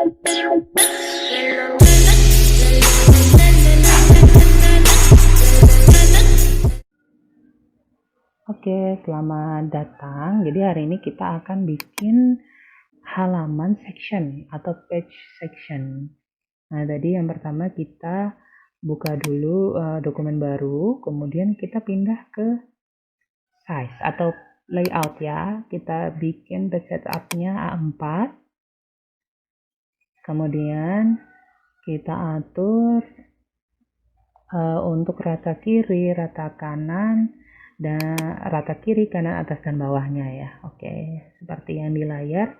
Oke, selamat datang. Jadi hari ini kita akan bikin halaman section atau page section. Nah, tadi yang pertama kita buka dulu dokumen baru, kemudian kita pindah ke size atau layout ya. Kita bikin page setupnya A4. Kemudian kita atur untuk rata kiri, rata kanan, dan rata kiri, kanan, atas, dan bawahnya ya. Oke, seperti yang di layar.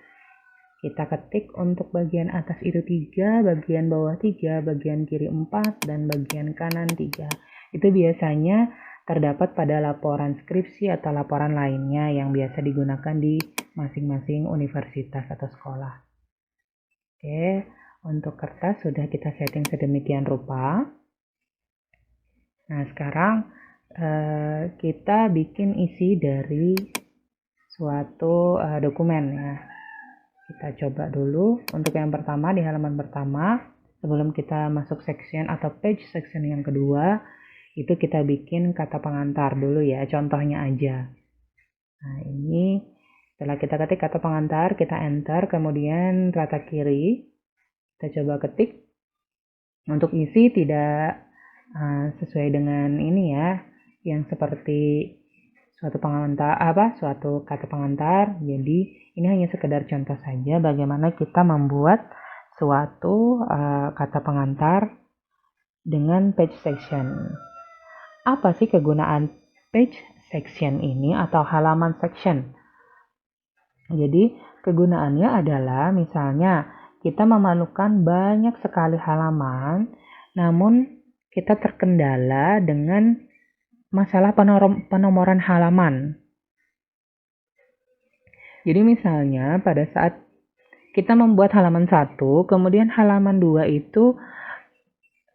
Kita ketik untuk bagian atas itu 3, bagian bawah 3, bagian kiri 4, dan bagian kanan 3. Itu biasanya terdapat pada laporan skripsi atau laporan lainnya yang biasa digunakan di masing-masing universitas atau sekolah. Oke, untuk kertas sudah kita setting sedemikian rupa. Nah, sekarang kita bikin isi dari suatu dokumen ya. Kita coba dulu untuk yang pertama di halaman pertama, sebelum kita masuk section atau page section yang kedua, itu kita bikin kata pengantar dulu ya, contohnya aja. Nah, ini setelah kita ketik kata pengantar, kita enter, kemudian rata kiri, kita coba ketik. Untuk isi tidak sesuai dengan ini ya, yang seperti suatu kata pengantar. Jadi ini hanya sekedar contoh saja bagaimana kita membuat suatu kata pengantar dengan page section. Apa sih kegunaan page section ini atau halaman section? Jadi kegunaannya adalah misalnya kita memerlukan banyak sekali halaman, namun kita terkendala dengan masalah penomoran halaman. Jadi misalnya pada saat kita membuat halaman 1, kemudian halaman 2 itu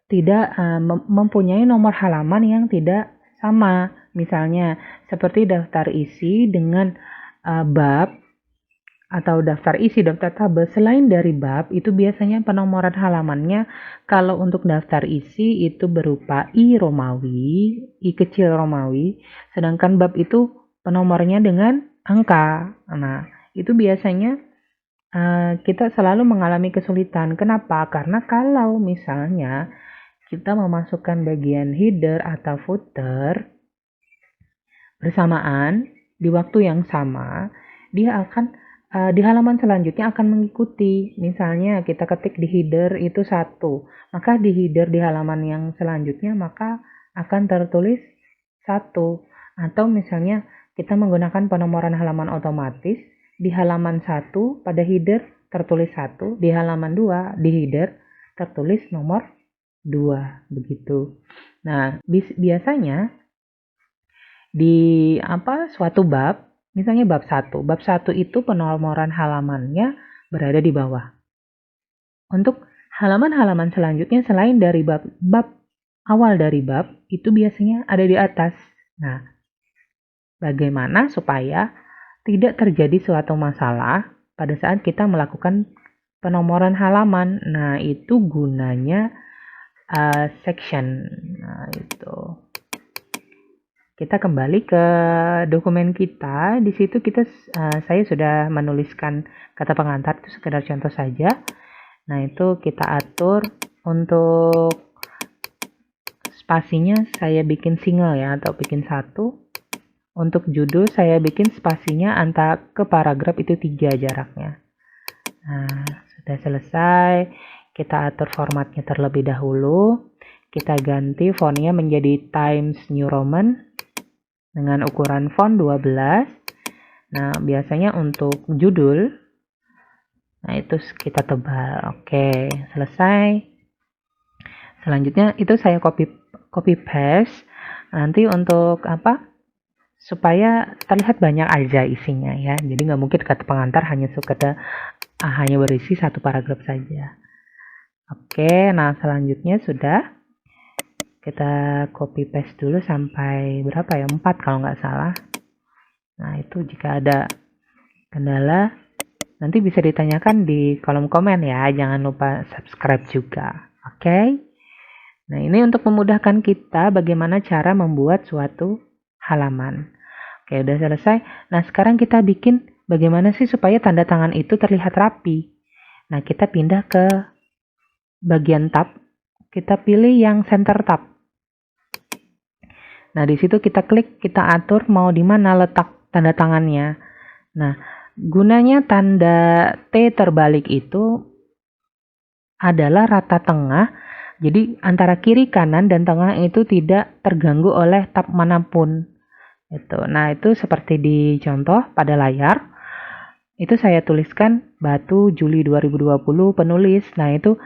tidak mempunyai nomor halaman yang tidak sama. Misalnya seperti daftar isi dengan bab atau daftar isi, daftar tabel. Selain dari bab, itu biasanya penomoran halamannya kalau untuk daftar isi itu berupa I Romawi, I kecil Romawi, sedangkan bab itu penomornya dengan angka. Nah, itu biasanya kita selalu mengalami kesulitan. Kenapa? Karena kalau misalnya kita memasukkan bagian header atau footer bersamaan di waktu yang sama, dia akan di halaman selanjutnya akan mengikuti. Misalnya kita ketik di header itu 1, maka di header di halaman yang selanjutnya maka akan tertulis 1. Atau misalnya kita menggunakan penomoran halaman otomatis, di halaman 1 pada header tertulis 1, di halaman 2 di header tertulis nomor 2, begitu. Nah, biasanya di suatu bab, misalnya bab 1. Bab 1 itu penomoran halamannya berada di bawah. Untuk halaman-halaman selanjutnya selain dari bab awal dari bab, itu biasanya ada di atas. Nah, bagaimana supaya tidak terjadi suatu masalah pada saat kita melakukan penomoran halaman? Nah, itu gunanya section. Nah, itu. Kita kembali ke dokumen kita. Di situ saya sudah menuliskan kata pengantar, itu sekedar contoh saja. Nah, itu kita atur untuk spasinya saya bikin single ya, atau bikin 1. Untuk judul saya bikin spasinya antara ke paragraf itu 3 jaraknya. Nah, sudah selesai. Kita atur formatnya terlebih dahulu. Kita ganti fontnya menjadi Times New Roman dengan ukuran font 12. Nah, biasanya untuk judul, nah itu kita tebal. Oke, selesai. Selanjutnya itu saya copy paste. Nanti untuk supaya terlihat banyak aja isinya ya. Jadi nggak mungkin kata pengantar hanya berisi 1 paragraf saja. Oke, nah selanjutnya sudah. Kita copy paste dulu sampai berapa ya? 4 kalau nggak salah. Nah, itu jika ada kendala Nanti bisa ditanyakan di kolom komen ya, jangan lupa subscribe juga. Oke? Nah, ini untuk memudahkan kita bagaimana cara membuat suatu halaman. Oke, udah selesai. Nah, sekarang kita bikin bagaimana sih supaya tanda tangan itu terlihat rapi. Nah, kita pindah ke bagian tab. Kita pilih yang center tab. Nah, di situ kita klik, kita atur mau di mana letak tanda tangannya. Nah, gunanya tanda T terbalik itu adalah rata tengah. Jadi, antara kiri, kanan, dan tengah itu tidak terganggu oleh tab manapun. Nah, itu seperti di contoh pada layar. Itu saya tuliskan Batu Juli 2020 penulis. Nah, itu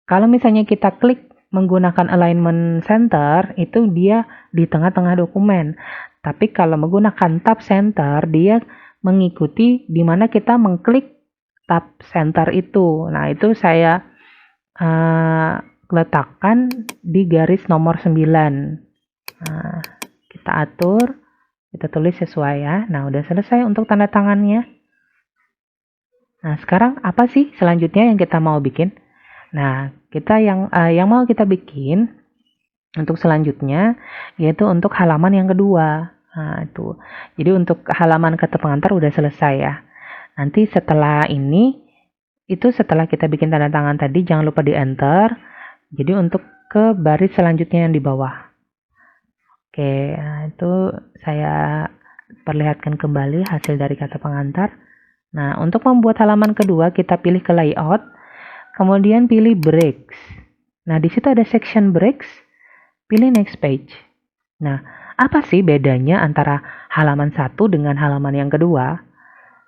kalau misalnya kita klik menggunakan alignment center, itu dia di tengah-tengah dokumen. Tapi kalau menggunakan tab center, dia mengikuti di mana kita mengklik tab center itu. Nah, itu saya letakkan di garis nomor 9. Nah, kita atur, kita tulis sesuai ya. Nah, udah selesai untuk tanda tangannya. Nah, sekarang apa sih selanjutnya yang kita mau bikin? Nah, kita yang mau kita bikin untuk selanjutnya yaitu untuk halaman yang kedua. Nah, itu. Jadi untuk halaman kata pengantar udah selesai ya. Nanti setelah ini, itu setelah kita bikin tanda tangan tadi, jangan lupa di enter. Jadi untuk ke baris selanjutnya yang di bawah. Oke, nah itu saya perlihatkan kembali hasil dari kata pengantar. Nah, untuk membuat halaman kedua, kita pilih ke layout. Kemudian pilih breaks. Nah, di situ ada section breaks. Pilih next page. Nah, apa sih bedanya antara halaman satu dengan halaman yang kedua?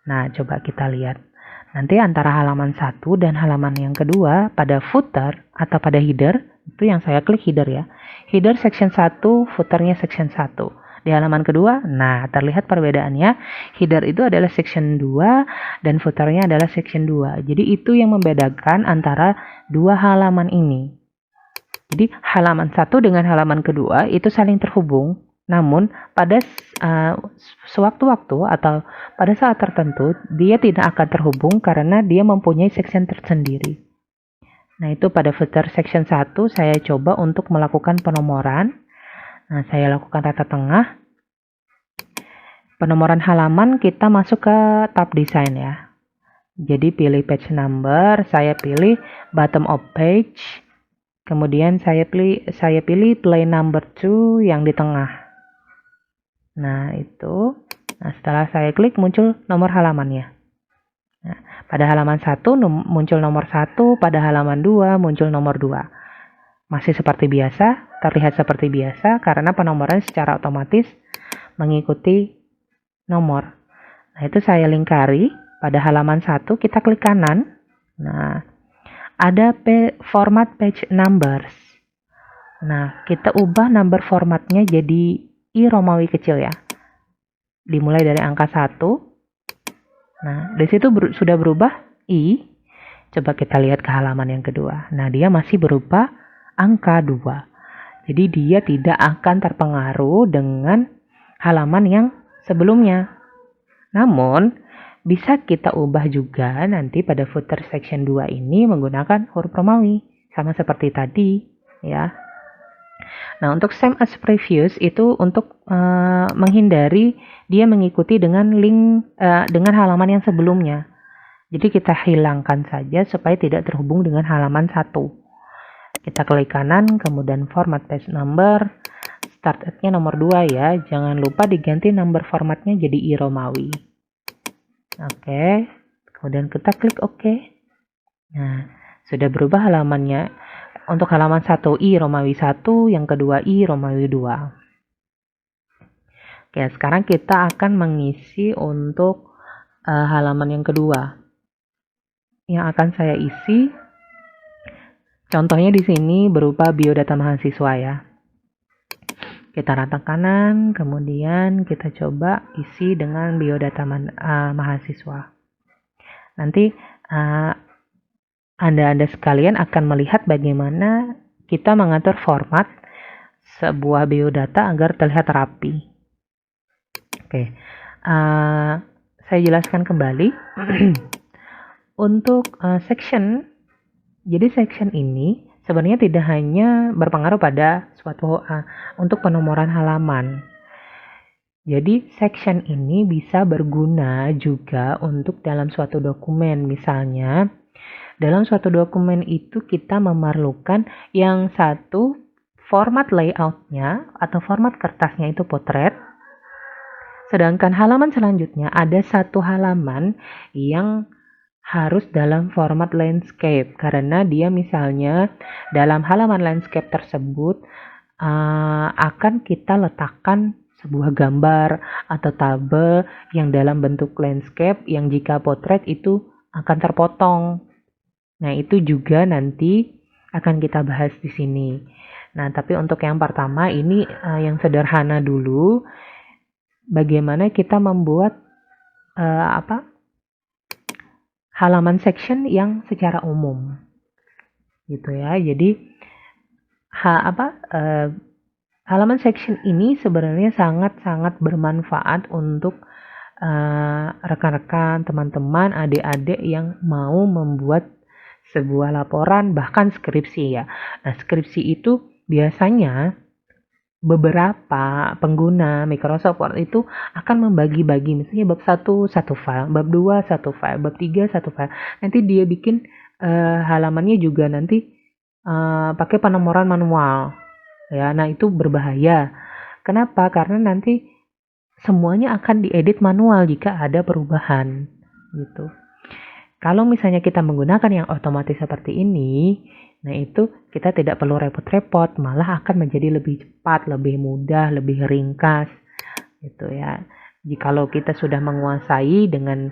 Nah, coba kita lihat. Nanti antara halaman satu dan halaman yang kedua, pada footer atau pada header, itu yang saya klik header ya. Header section 1, footernya section 1. Di halaman kedua, nah terlihat perbedaannya. Header itu adalah section 2 dan footernya adalah section 2. Jadi itu yang membedakan antara dua halaman ini. Jadi halaman 1 dengan halaman kedua itu saling terhubung. Namun pada sewaktu-waktu atau pada saat tertentu dia tidak akan terhubung karena dia mempunyai section tersendiri. Nah, itu pada footer section 1 saya coba untuk melakukan penomoran. Nah, saya lakukan rata tengah. Penomoran halaman kita masuk ke tab desain ya. Jadi pilih page number, saya pilih bottom of page. Kemudian saya pilih play number 2 yang di tengah. Nah, itu. Nah, setelah saya klik muncul nomor halamannya. Nah, pada halaman 1 muncul nomor 1, pada halaman 2 muncul nomor 2. Masih seperti biasa, terlihat seperti biasa karena penomoran secara otomatis mengikuti nomor. Nah, itu saya lingkari. Pada halaman 1 kita klik kanan. Nah, ada format page numbers. Nah, kita ubah number formatnya jadi I Romawi kecil ya. Dimulai dari angka 1. Nah, di situ sudah berubah I. Coba kita lihat ke halaman yang kedua. Nah, dia masih berupa angka 2. Jadi dia tidak akan terpengaruh dengan halaman yang sebelumnya. Namun, bisa kita ubah juga nanti pada footer section 2 ini menggunakan huruf Romawi. Sama seperti tadi, ya. Nah, untuk same as previous itu untuk menghindari dia mengikuti dengan link dengan halaman yang sebelumnya. Jadi kita hilangkan saja supaya tidak terhubung dengan halaman 1. Kita klik kanan, kemudian format page number, start at-nya nomor 2 ya. Jangan lupa diganti number formatnya jadi I Romawi. Oke, kemudian kita klik OK. Nah, sudah berubah halamannya. Untuk halaman 1 I Romawi 1, yang kedua I Romawi 2. Oke, sekarang kita akan mengisi untuk halaman yang kedua. Yang akan saya isi, contohnya di sini berupa biodata mahasiswa ya. Kita rata kanan, kemudian kita coba isi dengan biodata mahasiswa. Nanti Anda sekalian akan melihat bagaimana kita mengatur format sebuah biodata agar terlihat rapi. Oke, saya jelaskan kembali. Untuk section, jadi section ini sebenarnya tidak hanya berpengaruh pada suatu untuk penomoran halaman. Jadi section ini bisa berguna juga untuk dalam suatu dokumen. Misalnya, dalam suatu dokumen itu kita memerlukan yang satu format layoutnya atau format kertasnya itu potret. Sedangkan halaman selanjutnya ada satu halaman yang harus dalam format landscape karena dia misalnya dalam halaman landscape tersebut akan kita letakkan sebuah gambar atau tabel yang dalam bentuk landscape yang jika potret itu akan terpotong. Nah, itu juga nanti akan kita bahas di sini. Nah, tapi untuk yang pertama ini yang sederhana dulu, bagaimana kita membuat halaman section yang secara umum gitu ya. Jadi halaman section ini sebenarnya sangat-sangat bermanfaat untuk rekan-rekan, teman-teman, adik-adik yang mau membuat sebuah laporan, bahkan skripsi ya. Nah, skripsi itu biasanya beberapa pengguna Microsoft Word itu akan membagi-bagi, misalnya bab 1 satu file, bab 2 satu file, bab 3 satu file. Nanti dia bikin halamannya juga nanti pakai penomoran manual. Ya, nah itu berbahaya. Kenapa? Karena nanti semuanya akan diedit manual jika ada perubahan gitu. Kalau misalnya kita menggunakan yang otomatis seperti ini, nah itu kita tidak perlu repot-repot, malah akan menjadi lebih cepat, lebih mudah, lebih ringkas gitu ya. Jikalau kita sudah menguasai dengan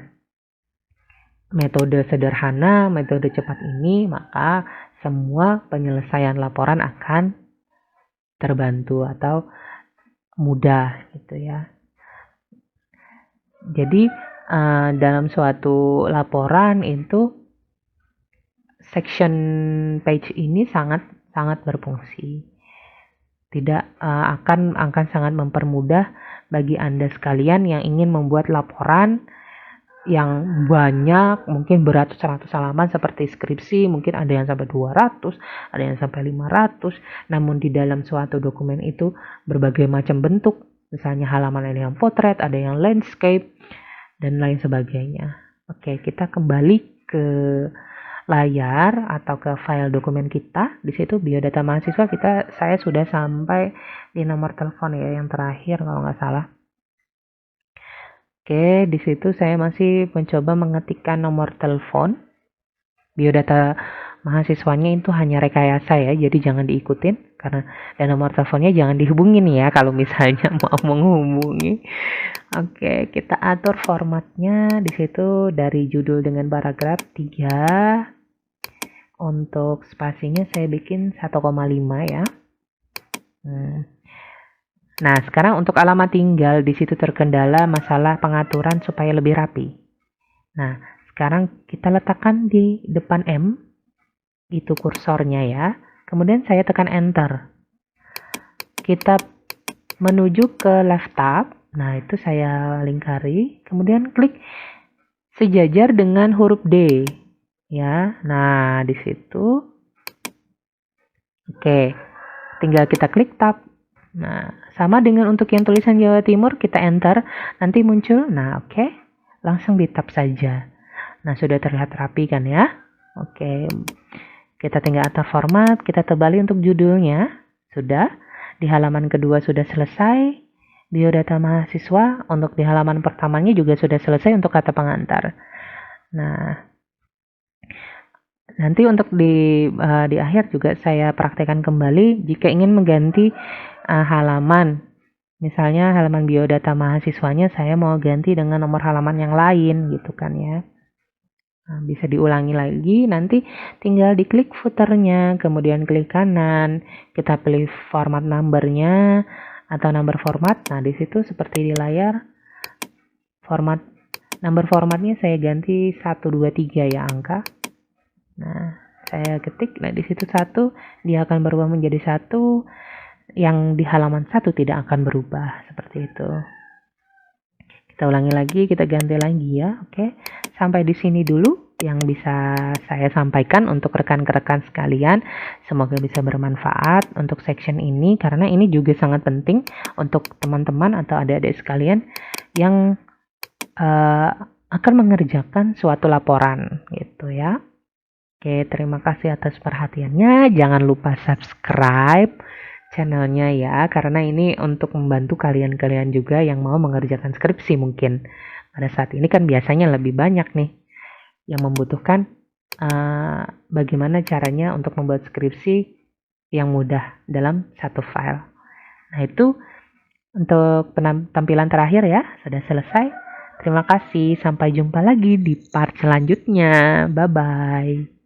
metode sederhana, metode cepat ini, maka semua penyelesaian laporan akan terbantu atau mudah gitu ya. Jadi dalam suatu laporan itu section page ini sangat berfungsi. Tidak akan sangat mempermudah bagi Anda sekalian yang ingin membuat laporan yang banyak, mungkin beratus-ratus halaman seperti skripsi, mungkin ada yang sampai 200, ada yang sampai 500, namun di dalam suatu dokumen itu berbagai macam bentuk, misalnya halaman ada yang potret, ada yang landscape, dan lain sebagainya. Oke, kita kembali ke layar atau ke file dokumen kita. Di situ biodata mahasiswa saya sudah sampai di nomor telepon ya yang terakhir kalau nggak salah. Oke, di situ saya masih mencoba mengetikkan nomor telepon. Biodata mahasiswanya itu hanya rekayasa ya, jadi jangan diikutin karena dan nomor teleponnya jangan dihubungin ya kalau misalnya mau menghubungi. Oke, kita atur formatnya di situ dari judul dengan paragraf 3. Untuk spasinya saya bikin 1,5 ya. Nah, sekarang untuk alamat tinggal di situ terkendala masalah pengaturan supaya lebih rapi. Nah, sekarang kita letakkan di depan M, itu kursornya ya. Kemudian saya tekan Enter. Kita menuju ke left tab. Nah, itu saya lingkari. Kemudian klik sejajar dengan huruf D. Ya, nah di situ. Oke, tinggal kita klik tab. Nah, sama dengan untuk yang tulisan Jawa Timur, kita enter, nanti muncul. Nah, oke, langsung di tab saja. Nah, sudah terlihat rapi kan ya? Oke, kita tinggal atur format, kita tebali untuk judulnya. Sudah, di halaman kedua sudah selesai. Biodata mahasiswa, untuk di halaman pertamanya juga sudah selesai untuk kata pengantar. Nah, nanti untuk di akhir juga saya praktekkan kembali jika ingin mengganti halaman. Misalnya halaman biodata mahasiswanya saya mau ganti dengan nomor halaman yang lain gitu kan ya. Nah, bisa diulangi lagi, nanti tinggal diklik footernya, kemudian klik kanan, kita pilih format numbernya atau number format. Nah, di situ seperti di layar, format number formatnya saya ganti 123 ya angka. Nah, saya ketik, nah di situ 1, dia akan berubah menjadi 1, yang di halaman 1 tidak akan berubah, seperti itu. Kita ulangi lagi, kita ganti lagi ya. Oke, sampai di sini dulu yang bisa saya sampaikan untuk rekan-rekan sekalian. Semoga bisa bermanfaat untuk section ini, karena ini juga sangat penting untuk teman-teman atau adik-adik sekalian yang akan mengerjakan suatu laporan gitu ya. Oke, terima kasih atas perhatiannya. Jangan lupa subscribe channelnya ya, karena ini untuk membantu kalian-kalian juga yang mau mengerjakan skripsi mungkin. Pada saat ini kan biasanya lebih banyak nih yang membutuhkan bagaimana caranya untuk membuat skripsi yang mudah dalam satu file. Nah, itu untuk tampilan terakhir ya, sudah selesai. Terima kasih, sampai jumpa lagi di part selanjutnya. Bye-bye.